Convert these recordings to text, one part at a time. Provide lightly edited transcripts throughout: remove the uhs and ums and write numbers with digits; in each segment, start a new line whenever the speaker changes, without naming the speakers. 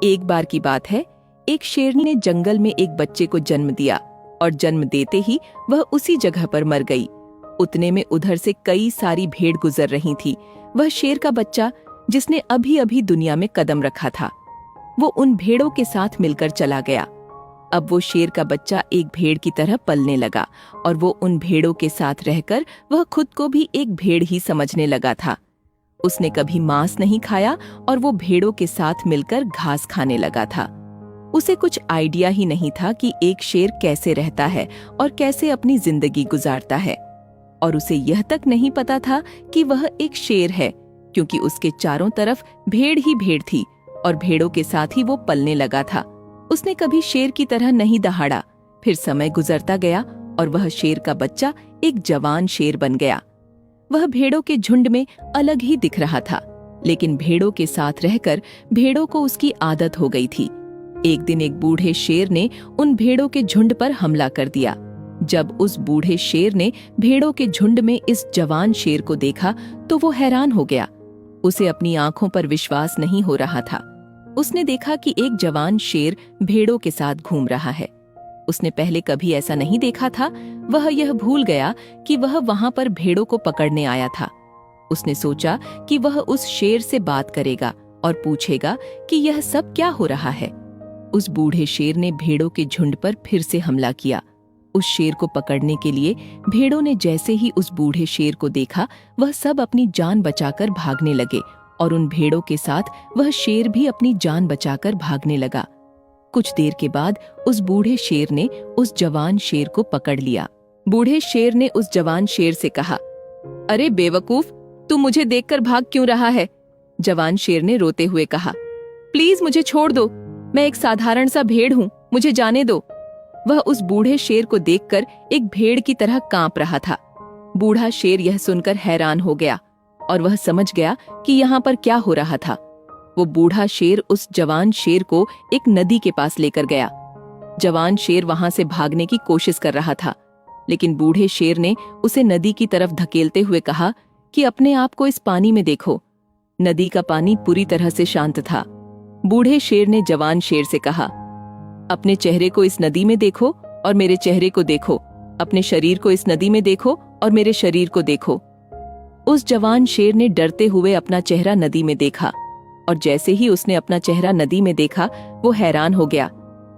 एक बार की बात है, एक शेरनी ने जंगल में एक बच्चे को जन्म दिया और जन्म देते ही वह उसी जगह पर मर गई। उतने में उधर से कई सारी भेड़ गुजर रही थी। वह शेर का बच्चा, जिसने अभी अभी दुनिया में कदम रखा था, वो उन भेड़ों के साथ मिलकर चला गया। अब वो शेर का बच्चा एक भेड़ की तरह पलने लगा और वो उन भेड़ों के साथ रहकर वह खुद को भी एक भेड़ ही समझने लगा था। उसने कभी मांस नहीं खाया और वो भेड़ों के साथ मिलकर घास खाने लगा था। उसे कुछ आइडिया ही नहीं था कि एक शेर कैसे रहता है और कैसे अपनी जिंदगी गुजारता है। और उसे यह तक नहीं पता था कि वह एक शेर है, क्योंकि उसके चारों तरफ भेड़ ही भेड़ थी और भेड़ों के साथ ही वो पलने लगा था। उसने कभी शेर की तरह नहीं दहाड़ा। फिर समय गुजरता गया और वह शेर का बच्चा एक जवान शेर बन गया। वह भेड़ों के झुंड में अलग ही दिख रहा था, लेकिन भेड़ों के साथ रहकर भेड़ों को उसकी आदत हो गई थी। एक दिन एक बूढ़े शेर ने उन भेड़ों के झुंड पर हमला कर दिया। जब उस बूढ़े शेर ने भेड़ों के झुंड में इस जवान शेर को देखा तो वो हैरान हो गया। उसे अपनी आंखों पर विश्वास नहीं हो रहा था। उसने देखा कि एक जवान शेर भेड़ों के साथ घूम रहा है। उसने पहले कभी ऐसा नहीं देखा था। वह यह भूल गया कि वह वहां पर भेड़ों को पकड़ने आया था। उसने सोचा कि वह उस शेर से बात करेगा और पूछेगा कि यह सब क्या हो रहा है। उस बूढ़े शेर ने भेड़ों के झुंड पर फिर से हमला किया। उस शेर को पकड़ने के लिए भेड़ों ने जैसे ही उस बूढ़े शेर को देखा, वह सब अपनी जान बचाकर भागने लगे और उन भेड़ों के साथ वह शेर भी अपनी जान बचाकर भागने लगा। कुछ देर के बाद उस बूढ़े शेर ने उस जवान शेर को पकड़ लिया। बूढ़े शेर ने उस जवान शेर से कहा, अरे बेवकूफ, तू मुझे देखकर भाग क्यों रहा है? जवान शेर ने रोते हुए कहा, प्लीज मुझे छोड़ दो, मैं एक साधारण सा भेड़ हूँ, मुझे जाने दो। वह उस बूढ़े शेर को देखकर एक भेड़ की तरह कांप रहा था। बूढ़ा शेर यह सुनकर हैरान हो गया और वह समझ गया कि यहाँ पर क्या हो रहा था। वो बूढ़ा शेर उस जवान शेर को एक नदी के पास लेकर गया। जवान शेर वहां से भागने की कोशिश कर रहा था, लेकिन बूढ़े शेर ने उसे नदी की तरफ धकेलते हुए कहा कि अपने आप को इस पानी में देखो। नदी का पानी पूरी तरह से शांत था। बूढ़े शेर ने जवान शेर से कहा, अपने चेहरे को इस नदी में देखो और मेरे चेहरे को देखो, अपने शरीर को इस नदी में देखो और मेरे शरीर को देखो। उस जवान शेर ने डरते हुए अपना चेहरा नदी में देखा और जैसे ही उसने अपना चेहरा नदी में देखा, वो हैरान हो गया।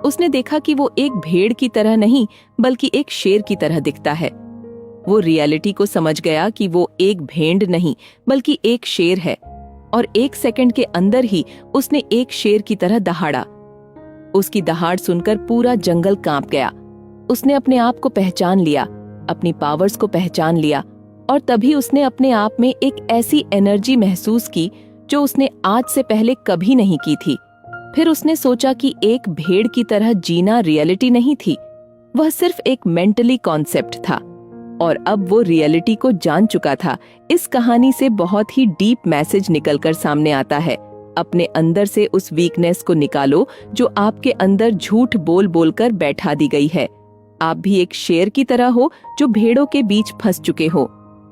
उसने देखा कि वो एक भेड़ की तरह नहीं बल्कि एक शेर की तरह दिखता है। वो रियलिटी को समझ गया कि वो एक भेड़ नहीं बल्कि एक शेर है और एक सेकंड के अंदर ही उसने एक शेर की तरह दहाड़ा। उसकी दहाड़ सुनकर पूरा जंगल कांप गया। उसने अपने आप को पहचान लिया, अपनी पावर्स को पहचान लिया और तभी उसने अपने आप में एक ऐसी एनर्जी महसूस की जो उसने आज से पहले कभी नहीं की थी। फिर उसने सोचा कि एक भेड़ की तरह जीना रियलिटी नहीं थी, वह सिर्फ एक मेंटली कॉन्सेप्ट था और अब वो रियलिटी को जान चुका था। इस कहानी से बहुत ही डीप मैसेज निकलकर सामने आता है। अपने अंदर से उस वीकनेस को निकालो जो आपके अंदर झूठ बोल बोलकर बैठा दी गई है। आप भी एक शेर की तरह हो जो भेड़ों के बीच फंस चुके हो।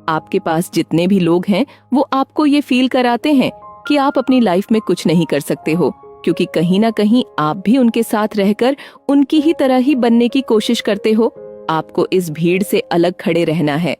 आपके पास जितने भी लोग हैं वो आपको ये फील कराते हैं कि आप अपनी लाइफ में कुछ नहीं कर सकते हो, क्योंकि कहीं ना कहीं आप भी उनके साथ रहकर उनकी ही तरह ही बनने की कोशिश करते हो। आपको इस भीड़ से अलग खड़े रहना है